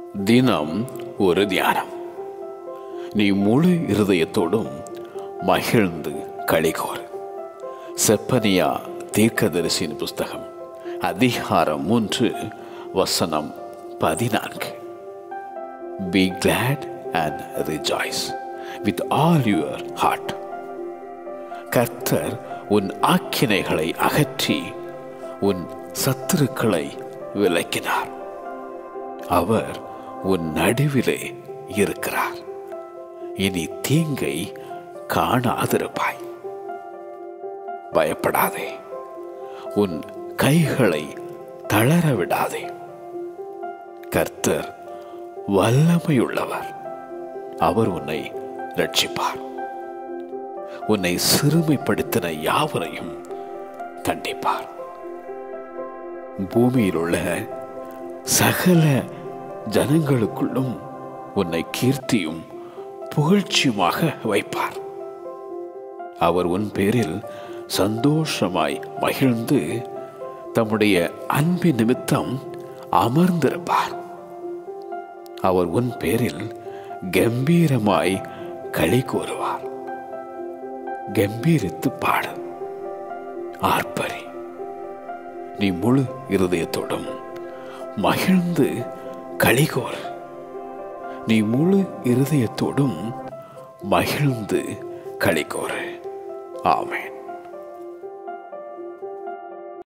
தினம் ஒரு தியானம். நீ முழு இருதயத்தோடும் மகிழ்ந்து களிகோர். செப்பனியா தீர்க்கதரிசியின் புஸ்தகம் அதிகாரம் 3 வசனம் 14. Be glad and rejoice with all your heart. கர்த்தர் உன் ஆக்கினைகளை அகற்றி உன் சத்துருக்களை விலக்கினார். அவர் உன் நடுவிலே இருக்கிறார். இனி தீங்கை காணாதிருப்பாய். பயப்படாதே. உன் கைகளை தளர விடாதே. கர்த்தர் வல்லமையுள்ளவர். அவர் உன்னை ரட்சிப்பார். உன்னை சிறுமைப்படுத்தின யாவரையும் தண்டிப்பார். பூமியில் உள்ள சகல ஜனங்களுக்குள்ளும் உன்னை கீர்த்தியும் புகழ்ச்சியுமாக வைப்பார். அவர் உன் பேரில் சந்தோஷமாய் மகிழ்ந்து தம்முடைய அன்பின் நிமித்தம் அமர்ந்திருப்பார். அவர் உன் பேரில் கம்பீரமாய் களி கூறுவார். கம்பீரித்து பாடு, ஆர்ப்பரி. நீ முழு இருதயத்தோடும் மகிழ்ந்து களிகோர். நீ முழு இருதயத்தோடும் மகிழ்ந்து களிகோர். ஆமென்.